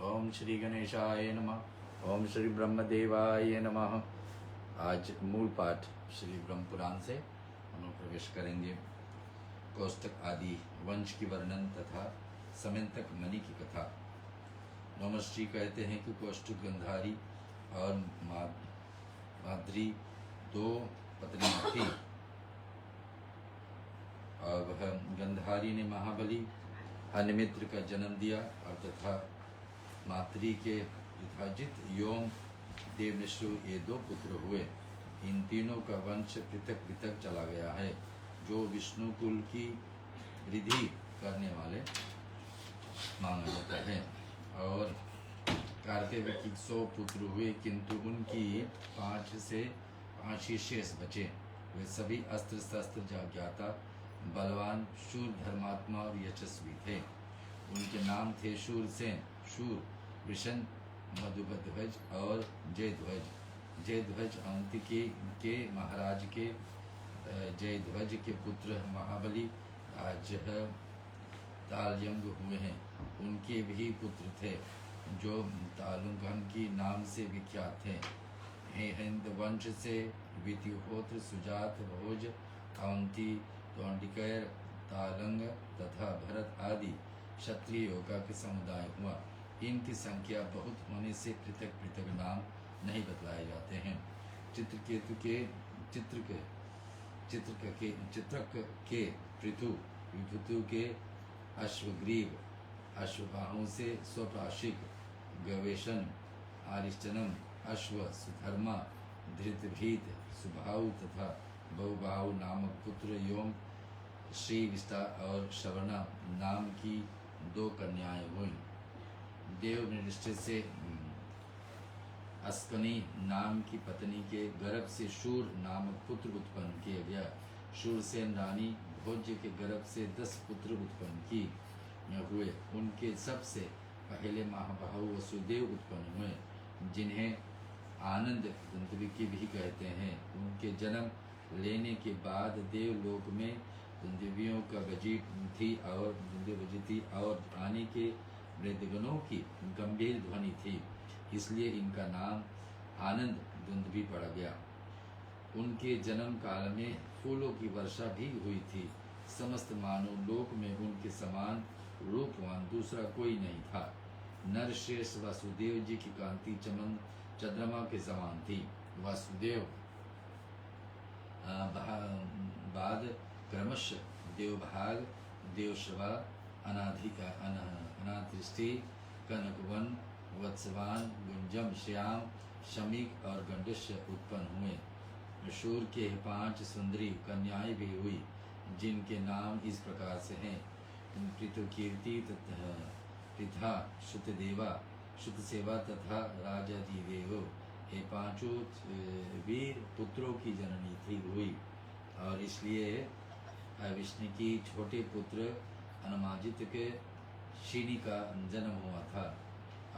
ओम श्री गणेशाय नमः। ओम श्री ब्रह्मदेवाय नमः। आज मूल पाठ श्री ब्रह्म पुराण से हम लोग प्रवेश करेंगे। कौस्तक आदि वंश की वर्णन तथा समंतक मणि की कथा। नमश्री कहते हैं कि कौस्तुभ गंधारी और माद्री दो पत्नियां थी और वह गंधारी ने महाबली अनिमित्र का जन्म दिया और तथा माद्री के युधाजित योम देवनिश्रु ये दो पुत्र हुए। इन तीनों का वंश पृथक पृथक चला गया है। जो विष्णु कुल की वृद्धि करने वाले माना जाता है। और कार्तिक 100 पुत्र हुए, किंतु उनकी 5 से 5 ही शेष बचे। वे सभी अस्त्र शस्त्र ज्ञाता, बलवान, शूर, धर्मात्मा और यशस्वी थे। उनके नाम थे शूरसेन, शूर, विशन, मधुबध्वज और जयध्वज। जयध्वज अवंती के महाराज के जयध्वज के पुत्र महाबली आज तालयंग हुए हैं। उनके भी पुत्र थे जो तालुंगन की नाम से विख्यात थे। हिंद वंश से वितिहोत्र, सुजात, भोज, अवंती, तोंडिकर, तालंग तथा भरत आदि क्षत्रियों का समुदाय हुआ। इनकी संख्या बहुत होने से पृथक पृथक नाम नहीं बतलाए जाते हैं। चित्रकेतु के चित्रक के पृथु, विभुतु के अश्वग्रीव, अश्वबाहु से स्वप्राशिक, गवेशन, आरिष्टनम, अश्व, सुधर्मा, धृतभीत, सुभाऊ तथा बहुबाहु नामक पुत्र योम, श्री विष्टा और श्रवणा नाम की 2 कन्याएं हुई। देव निष्ठित से अस्कनी नाम की पत्नी के गर्भ से शूर नामक पुत्र उत्पन्न किया गया। शूरसेन रानी भोज्य के गर्भ से 10 पुत्र उत्पन्न की हुए। उनके सबसे पहले महाबाहु वसुदेव उत्पन्न हुए, जिन्हें आनंद दंतविकी भी कहते हैं। उनके जन्म लेने के बाद देवलोक में दुंदुभियों का बजी थी और आने के मृदगणों की गंभीर ध्वनि थी, इसलिए इनका नाम आनंद दुंदुभि पड़ा गया। उनके जन्म काल में फूलों की वर्षा भी हुई थी। समस्त मानव लोक में उनके समान रूपवान दूसरा कोई नहीं था। नरश्रेष्ठ वासुदेव जी की कांति चंद्रमा के समान थी। वासुदेव बाद क्रमशः देवभाग, देवशवा, अनादृष्टि, कनकवन, वत्सवान, गुंजम, श्याम, शमीक और गंडस्य उत्पन्न हुए। शूर के 5 सुंदरी कन्याएं भी हुई, जिनके नाम इस प्रकार से हैं। पृथुकीर्ति तथा श्रुतदेवा, श्रुतसेवा तथा राजाधिदेव, ये 5 वीर पुत्रों की जननी थी हुई। और इसलिए विष्णु की छोटे पुत्र अनुमाजित के शिनी का जन्म हुआ था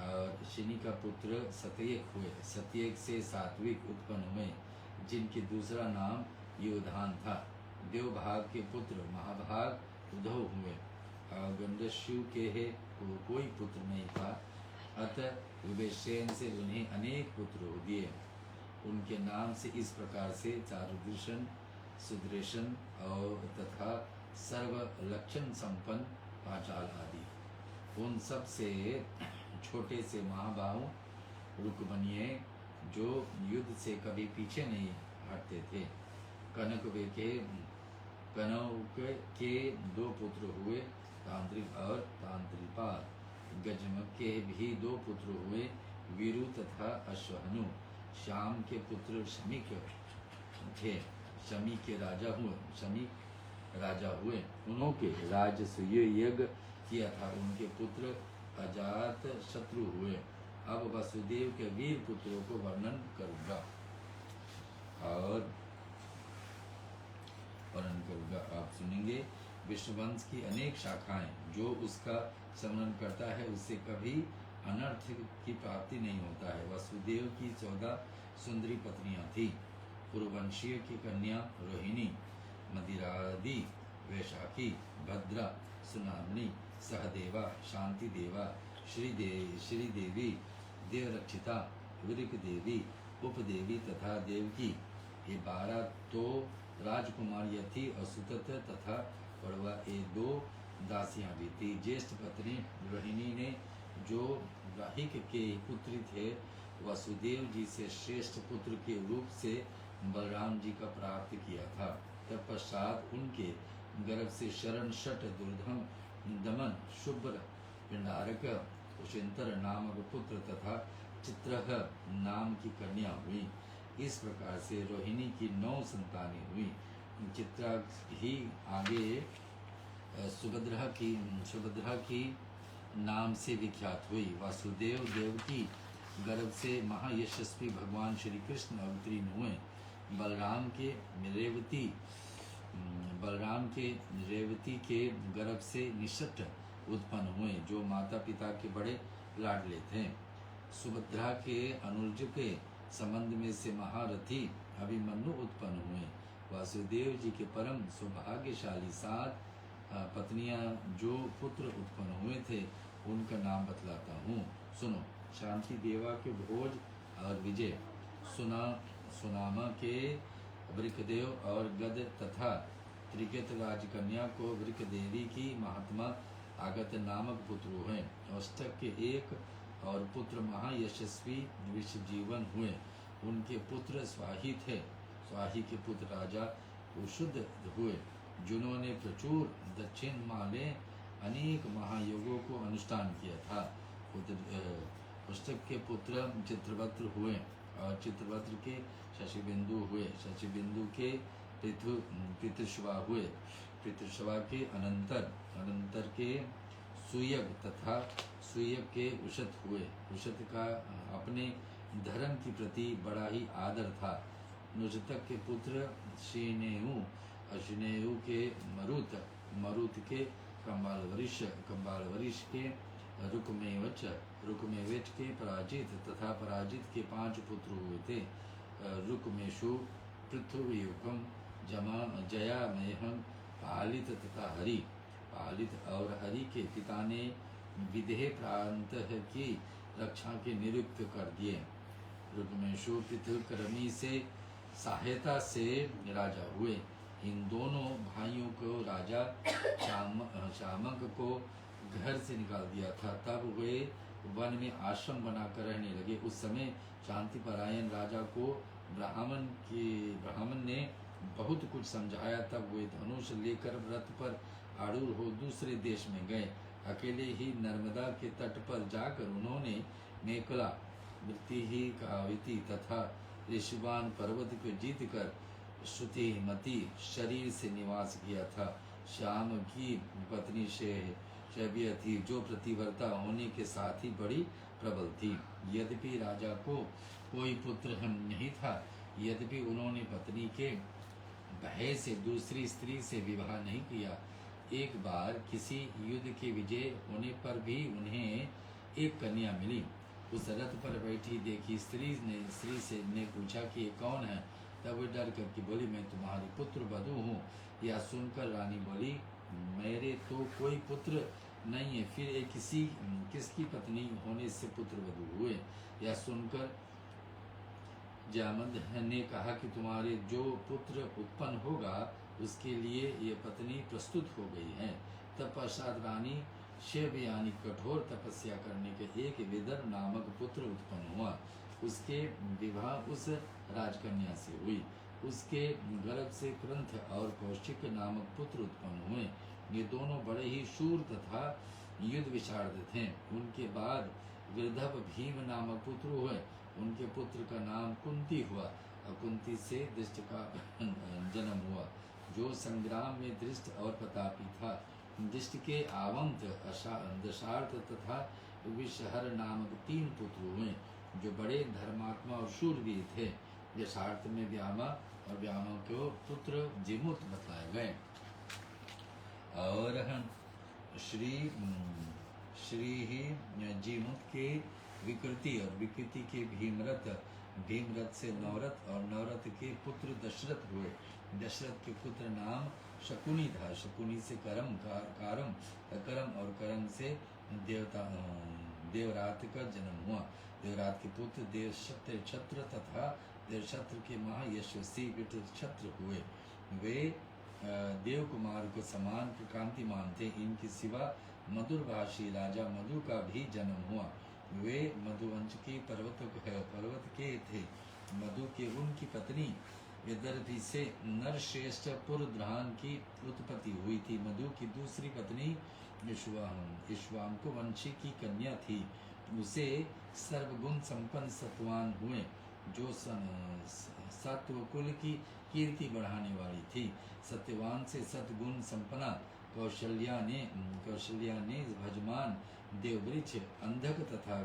और शिनी का पुत्र सत्यक हुए। सत्यक से सात्विक उत्पन्न हुए, जिनके दूसरा नाम योधान था। देवभाग के पुत्र महाभाग उद्धव हुए और गंडस्यु के कोई पुत्र नहीं था, अतः विवेशेन से उन्हें अनेक पुत्र दिए। उनके नाम से इस प्रकार से चारुदूषण, सुदृशन और तथा सर्व लक्षण संपन्न पांचाल आदि। उन सब से छोटे से महाबाहु रुक्मणीय, जो युद्ध से कभी पीछे नहीं हटते थे। कनक के 2 पुत्र हुए, तांत्रिक और तांत्रिपाल। गजमक के भी 2 पुत्र हुए, वीरु तथा अश्वहनु। श्याम के पुत्र शमीक थे। शमी के राजा हुए। उन्होंने राजसूय यज्ञ किया था। उनके पुत्र अजात शत्रु हुए। अब वसुदेव के वीर पुत्रों को वर्णन करूंगा। आप सुनेंगे। विष्णुवंश की अनेक शाखाएं, जो उसका स्मरण करता है उससे कभी अनर्थ की प्राप्ति नहीं होता है। वसुदेव की 14 सुंदरी पत्नियां थी। पूर्ववंशीय की कन्या रोहिणी, मदिरादि, वैशाखी, भद्रा, सुनामणी, सहदेवा, शांति देवा, श्रीदेवी, देवरक्षिता, वृक देवी, उपदेवी तथा देवकी, ये 12 तो राजकुमारियाँ थी और सुतत तथा पड़वा ये 2 दासियां भी थी। ज्येष्ठ पत्नी रोहिणी ने जो राहिक के पुत्री थे वसुदेव जी से श्रेष्ठ पुत्र के रूप से बलराम जी का प्राप्त किया था। तत्पश्चात उनके गर्भ से शरण शट दुर्धम दमन शुभ्र पिंडारक कुशिंतर नामक पुत्र तथा चित्रह नाम की कन्या हुई। इस प्रकार से रोहिणी की 9 संतानें हुई। चित्रा ही आगे सुभद्रा की नाम से विख्यात हुई। वासुदेव देवकी गर्भ से महायशस्वी भगवान श्री कृष्ण अवतीर्ण हुए। बलराम के रेवती के गर्भ से निषट उत्पन्न हुए जो माता पिता के बड़े लाडले थे। सुभद्रा के अनुज के संबंध में से महारथी अभिमन्यु उत्पन्न हुए। वासुदेव जी के परम सौभाग्यशाली 7 पत्नियां जो पुत्र उत्पन्न हुए थे उनका नाम बतलाता हूँ, सुनो। शांति देवा के भोज और विजय, सुनामा के वृकदेव और गद तथा त्रिकेत राजकन्या को वृकदेवी की महात्मा आगत नामक पुत्र हुए। अष्टक के एक और पुत्र महायशस्वी विश्वजीवन हुए। उनके पुत्र स्वाही थे। स्वाही के पुत्र राजा उशुद्ध हुए जिन्होंने प्रचुर दक्षिण माले अनेक महायोगों को अनुष्ठान किया था। पुस्तक के पुत्र चित्रवत्र हुए और चित्रवत्र के शशिबिंदु हुए। शशिबिंदु के पितृश्वा हुए। पितृश्वा के अनंतर के सुयग तथा सुयग के उषत हुए। उषत का अपने धर्म की प्रति बड़ा ही आदर था। नुजतक के पुत्र शिनेयु, अशिनेयु के मरुत के कंबालवरिश के रुकमेवच के पराजित तथा पराजित के 5 पुत्र हुए थे। रुकमेशु, पृथ्वीयुकम, जयामयहम, पालित तथा हरि। पालित और हरि के पिता ने विदेह प्रांत की रक्षा के नियुक्त कर दिए। रुकमेशु पितृकर्मी से सहायता से राजा हुए। इन दोनों भाइयों को राजा शामक को घर से निकाल दिया था। तब वे वन में आश्रम बनाकर रहने लगे। उस समय शांतिपरायण राजा को ब्राह्मण ने बहुत कुछ समझाया। तब वे धनुष लेकर व्रत पर आरूढ़ हो दूसरे देश में गए। अकेले ही नर्मदा के तट पर जाकर उन्होंने मेकला, वृत्ति काविती तथा ऋषिवान पर्वत को जीतकर श्रुतिमती शरीर से निवास किया था। श्याम की पत्नी शैब्य थी जो प्रतिवर्ता होने के साथ ही बड़ी प्रबल थी। यद्यपि राजा को कोई पुत्र नहीं था, यद्यपि उन्होंने पत्नी के भय से दूसरी स्त्री से विवाह नहीं किया। एक बार किसी युद्ध के विजय होने पर भी उन्हें एक कन्या मिली। उस रथ पर बैठी देखी स्त्री ने पूछा कि ये कौन है। तब वो डर करके बोली, मैं तुम्हारी पुत्र वधू हूँ। यह सुनकर रानी बोली, मेरे तो कोई पुत्र नहीं है, फिर एक किसकी पत्नी होने से पुत्र वधू हुए। यह सुनकर जामद ने कहा कि तुम्हारे जो पुत्र उत्पन्न होगा उसके लिए ये पत्नी प्रस्तुत हो गई है। तब पश्चात रानी शिवयानी कठोर तपस्या करने के एक विदर नामक पुत्र उत्पन्न हुआ। उसके विवाह उस राजकन्या से हुई। उसके गर्भ से क्रंथ और कौशिक नामक पुत्र उत्पन्न हुए। ये दोनों बड़े ही शूर तथा युद्ध विशारद थे। उनके बाद वृद्धव भीम नामक पुत्र हुए। उनके पुत्र का नाम कुंती हुआ और कुंती से दृष्ट का जन्म हुआ जो संग्राम में दृष्ट और प्रतापी था। दृष्ट के आवंत दशार्थ तथा विषहर नामक 3 पुत्र हुए जो बड़े धर्मात्मा और शूरवीर थे। दशार्थ में व्यामा और व्यामा को पुत्र जिमुत बताए गए। और श्री ही जिमुत के विकृति और विकृति के भीमरथ से नवरथ और नवरथ के पुत्र दशरथ हुए। दशरथ के पुत्र नाम शकुनी था। शकुनी से करम और करम से देवरात का जन्म हुआ। देवरात के पुत्र देवक्षत्र तथा देवक्षत्र के महायशस्वी विटक्षत्र हुए। वे देव कुमार को समान कांतिमान थे। इनके सिवा मधुरभाषी राजा मधु का भी जन्म हुआ। वे मधुवंश के पर्वत के थे। मधु के उनकी पत्नी विदर्भी से नरश्रेष्ठ पुरद्रहान की उत्पत्ति हुई थी। मधु की दूसरी पत्नी इश्वांको वंशी की कन्या थी। उसे सर्वगुण संपन्न सत्वान हुए, जो सत्वकुल की कीर्ति बढ़ाने वाली थी। सत्यवान से सतगुण संपन्ना कौशल्या ने भजमान देववृक्ष अंधक तथा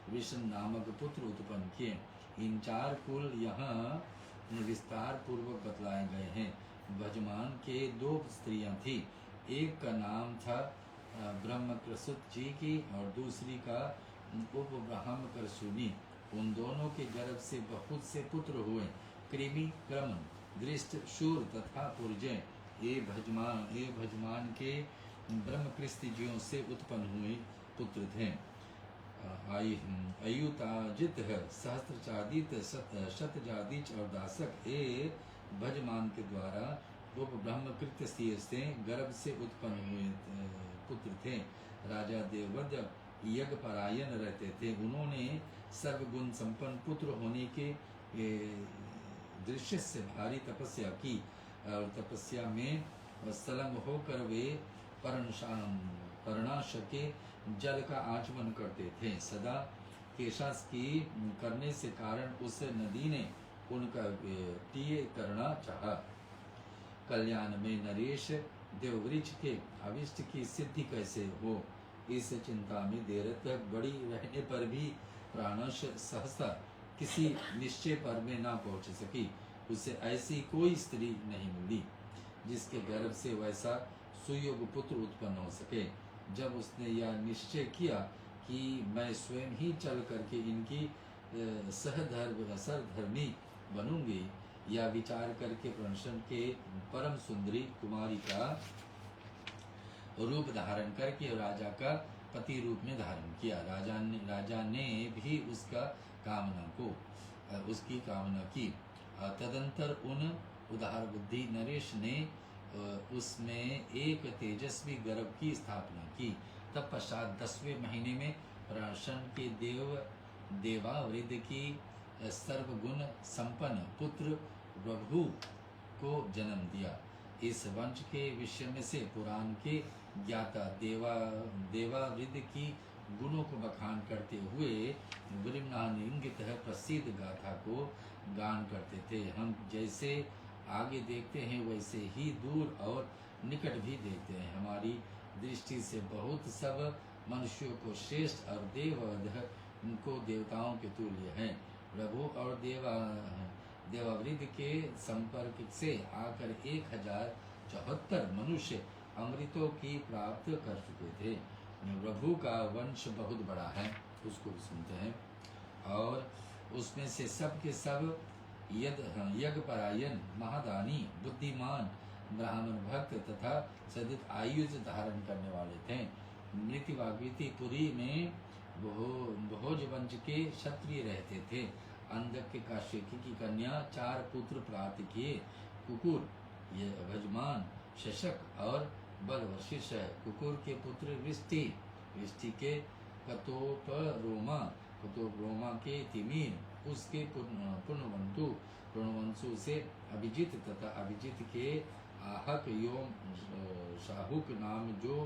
विष्णु नामक पुत्र उत्पन्न किए। इन चार कुल यहाँ विस्तार पूर्वक बतलाए गए हैं। भजमान के दो स्त्रियां थी। एक का नाम था ब्रह्मकृसुत जी की और दूसरी का उपब्रह्मकरसुनी। उन दोनों के गर्भ से बहुत से पुत्र हुए। कृमि, क्रमन, दृष्ट, शूर तथा पुरजय ये भजमान के ब्रह्मकृष्टिजियों से उत्पन्न हुए पुत्र थे। अयुताजित, सहस्त्रचादित, शतजादिच और दासक ये भजमान के द्वारा ब्रह्मकृत से गर्भ से उत्पन्न हुए पुत्र थे। राजा देवव्रत यज्ञपरायण रहते थे। उन्होंने सर्वगुण संपन्न पुत्र होने के दृश्य से भारी तपस्या की और तपस्या में संलग्न होकर वे पर्णाश के जल का आचमन करते थे। सदा केशास की करने से कारण उस नदी ने उनका प्रिय करना चाहा। कल्याण में नरेश देववृक्ष के अभिष्ट की सिद्धि कैसे हो, इस चिंता में देर तक बड़ी रहने पर भी प्राणश सहसा किसी निश्चय पर में ना पहुंच सकी। उसे ऐसी कोई स्त्री नहीं मिली जिसके गर्भ से वैसा सुयोग पुत्र उत्पन्न हो सके। जब उसने यह निश्चय किया कि मैं स्वयं ही चल करके इनकी सरधर्मी बनूंगी, या विचार करके प्रश्न के परम सुंदरी कुमारी का रूप धारण करके राजा का पति रूप में धारण किया। राजा ने भी उसकी कामना की। तदंतर उन उदार बुद्धि नरेश ने उसमें एक तेजस्वी गर्भ की स्थापना की। तत्पश्चात 10वें महीने में प्रश्न के देवावृद्ध की सर्वगुण संपन्न पुत्र प्रभु को जन्म दिया। इस वंश के विषय में से पुराण के ज्ञाता देवावृद्ध की गुणों को बखान करते हुए ब्रह्मांगित प्रसिद्ध गाथा को गान करते थे। हम जैसे आगे देखते हैं वैसे ही दूर और निकट भी देखते हैं। हमारी दृष्टि से बहुत सब मनुष्यों को श्रेष्ठ और को देवताओं के तुल्य हैं। प्रभु और देवावृद्ध के संपर्क से आकर 1074 मनुष्य अमृतों की प्राप्त कर चुके थे। प्रभु का वंश बहुत बड़ा है, उसको सुनते हैं, और उसमें से सब के सब यज्ञपरायण, महादानी, बुद्धिमान, ब्राह्मण भक्त तथा सदित आयुष धारण करने वाले थे। मृत्युवाग्विपुरी में भोज वंश के क्षत्रिय रहते थे। अंधक का शेखी की कन्या 4 पुत्र प्राप्त किए। कुकुर, भजमान, शशक और बलवशिष्ठ है। कुकुर के पुत्र वृष्टि के कतोपरोमा के तिमीर, उसके पुण्यवंतु से अभिजित तथा अभिजित के आहक योम शाहुक नाम जो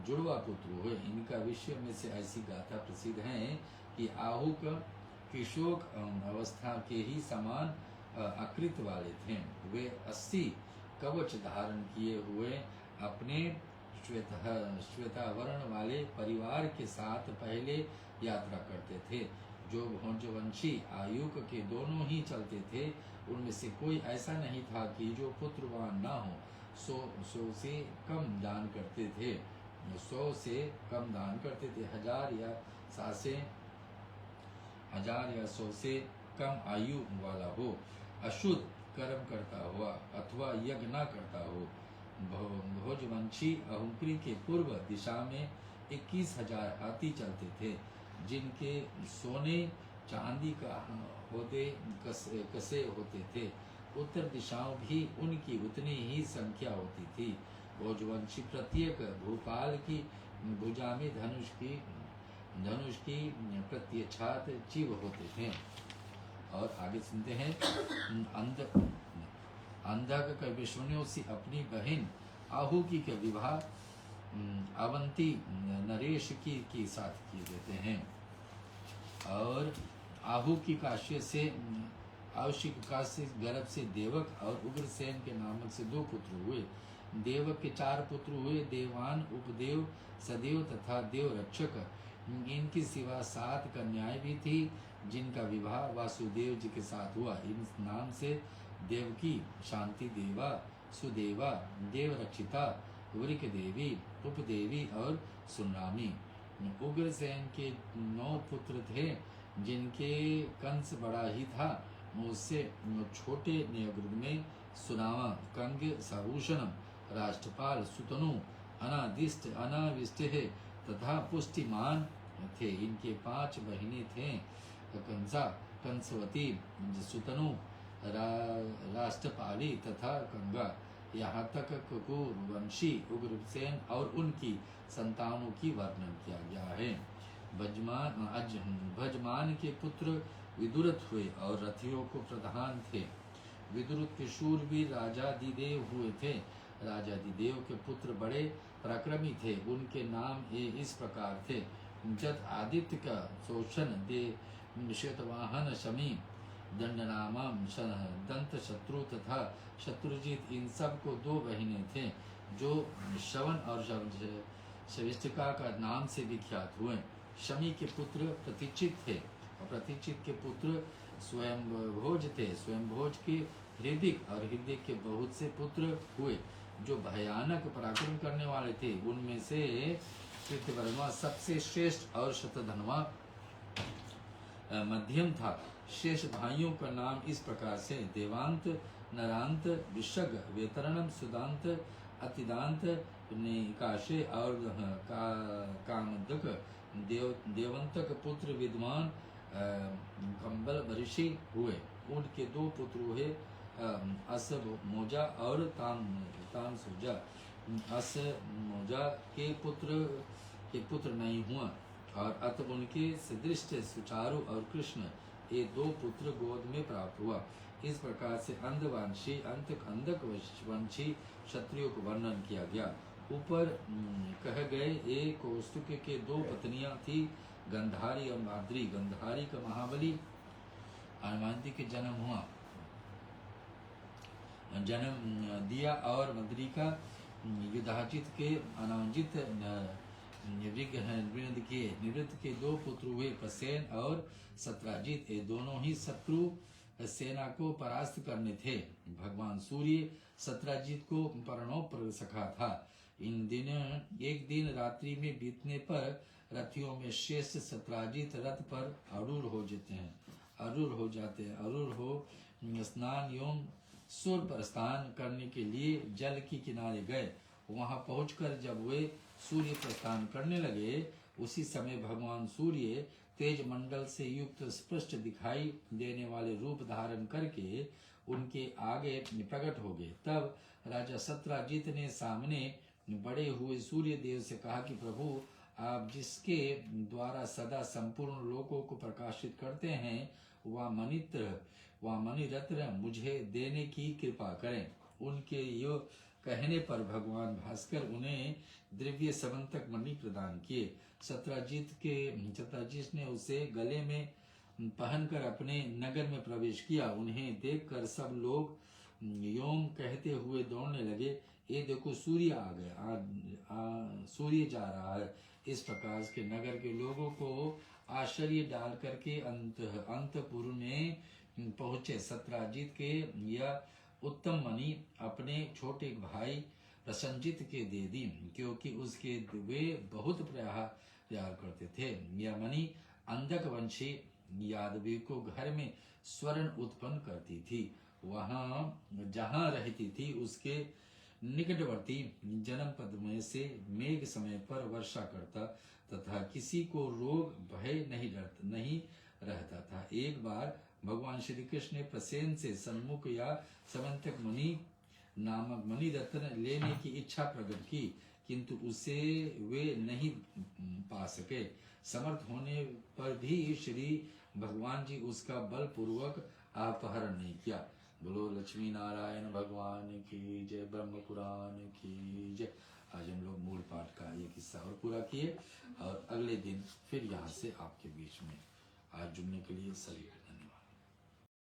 जुड़वा पुत्र हुए। इनका विषय में से ऐसी गाथा प्रसिद्ध है कि आहुक किशोक अवस्था के ही समान आकृति वाले थे। वे 80 कवच धारण किए हुए अपने श्वेतावरण वाले परिवार के साथ पहले यात्रा करते थे। जो भोजवंशी आयुक के दोनों ही चलते थे, उनमें से कोई ऐसा नहीं था कि जो पुत्रवान ना हो। 100 से कम दान करते थे। 100 से कम दान करते थे। 1000 या 100 से कम आयु वाला हो, अशुद्ध कर्म करता हुआ अथवा यज्ञ न करता हो। भोजवंशी अहुंकृ के पूर्व दिशा में 21,000 हाथी चलते थे, जिनके सोने चांदी का होदे कसे होते थे। उत्तर दिशाओं भी उनकी उतनी ही संख्या होती थी। भोजवंशी प्रत्येक भूपाल की भुजा में धनुष की प्रत्यक्षात जीव होते थे। और आगे सुनते हैं, अंधक के विष्णुओं से अपनी बहन आहुति के विवाह अवंती नरेश की साथ किए देते हैं। और आहुति काश्य से गर्भ से देवक और उग्रसेन के नामक से 2 पुत्र हुए। देवक के 4 पुत्र हुए, देवान, उपदेव, सदेव तथा देव रक्षक। इनकी सिवा 7 कन्याएं भी थी, जिनका विवाह वासुदेव जी के साथ हुआ। इन नाम से देवकी, शांति देवा, सुदेवा, देव रक्षिता, वृक देवी, उपदेवी और सुनामी। उग्रसेन के 9 पुत्र थे, जिनके कंस बड़ा ही था। उससे छोटे न्यायगृह में सुनामा, कंग, साभूषणम, राष्ट्रपाल, सुतनु, अनाविष्ट तथा पुष्टिमान थे। इनके 5 बहिनें थे, कंसा, कंसवती, सुतनु, राष्ट्रपाली तथा गंगा। यहाँ तक कुकुरवंशी उग्रसेन और उनकी संतानों की वर्णन किया गया है। भजमान के पुत्र विदुरथ हुए और रथियों को प्रधान थे। विदुरथ के शूरवीर राजाधिदेव हुए थे। राजाधिदेव के पुत्र बड़े पराक्रमी थे। उनके नाम इस प्रकार थे, जत आदित्य का शोषण, दे श्वेतवाहन, शमी, दंडनामा, दंत शत्रु तथा शत्रुजीत। इन सब को 2 बहिनें थे, जो श्रवण और शविष्टिका का नाम से विख्यात हुए। शमी के पुत्र प्रतीक्षित थे और प्रतीक्षित के पुत्र स्वयंभोज थे। स्वयंभोज के हृदिक और हृदय के बहुत से पुत्र हुए, जो भयानक पराक्रम करने वाले थे। उनमें से कृतवर्मा सबसे श्रेष्ठ और शतधनवा मध्यम था। शेष भाइयों का नाम इस प्रकार से, देवांत, नरांत, विशग, वेतरणम, सुदांत, अतिदांत, निकाशे और कामदक। देवंतक पुत्र विद्वान कंबल ऋषि हुए। उनके 2 पुत्र हुए, असमोजा और तामसुजा। असमोजा के पुत्र नहीं हुआ और अतः उनके सदृष्ट सुचारु और कृष्ण, ये 2 पुत्र गोद में प्राप्त हुआ। इस प्रकार से अंधक वंशी क्षत्रियों को वर्णन किया गया। ऊपर कह गए एक कौस्तुभ के 2 पत्नियां थी, गंधारी और माद्री। गंधारी का महाबली अनुमानती के जन्म दिया और मद्री का युधाजित के अनाजित निवृत्त के 2 पुत्र हुए, प्रसेन और सत्राजित। ये दोनों ही शत्रु सेना को परास्त करने थे। भगवान सूर्य सत्राजित को परनों सखा था। एक दिन रात्रि में बीतने पर रथियों में शेष सत्राजित रथ पर आरूढ़ हो जाते हैं। आरूढ़ हो स्नान एवं सुर पर स्नान करने के लिए जल के किनारे गए। वहां पहुंचकर जब वे सूर्य प्रस्थान करने लगे, उसी समय भगवान सूर्य तेज मंडल से युक्त स्पष्ट दिखाई देने वाले रूप धारण करके उनके आगे प्रकट हो गए। तब राजा सत्राजित ने सामने बड़े हुए सूर्य देव से कहा कि प्रभु, आप जिसके द्वारा सदा संपूर्ण लोकों को प्रकाशित करते हैं, वह मणिरत्न मुझे देने की कृपा करें। उनके यो कहने पर भगवान भास्कर उन्हें द्रव्य समंतक मणि प्रदान किए। सत्राजित ने उसे गले में पहनकर अपने नगर में प्रवेश किया। उन्हें देखकर सब लोग योम कहते हुए दौड़ने लगे, ये देखो सूर्य आ गया, सूर्य जा रहा है। इस प्रकार के नगर के लोगों को आश्चर्य डाल करके अंतपुर में पहुंचे। सत्राजित के यह उत्तम मणि अपने छोटे भाई प्रसंजित के दे दी, क्योंकि उसके वे बहुत प्यार करते थे। यह मणि अंधक वंशी यादवी को घर में स्वर्ण उत्पन्न करती थी। वहां जहां रहती थी उसके निकटवर्ती जनपद में से मेघ समय पर वर्षा करता तथा किसी को रोग भय नहीं रहता था। एक बार भगवान श्री कृष्ण ने प्रसेन से सन्मुख या समंतक मुनि नामक मणिरत्न लेने की इच्छा प्रकट की, किंतु उसे वे नहीं पा सके। समर्थ होने पर भी श्री भगवान जी उसका बलपूर्वक अपहरण नहीं किया। बोलो लक्ष्मी नारायण भगवान की जय, ब्रह्म पुराण की जय। आज हम लोग मूल पाठ का एक हिस्सा और पूरा किए और अगले दिन फिर यहाँ से आपके बीच में। आज जुड़ने के लिए सभी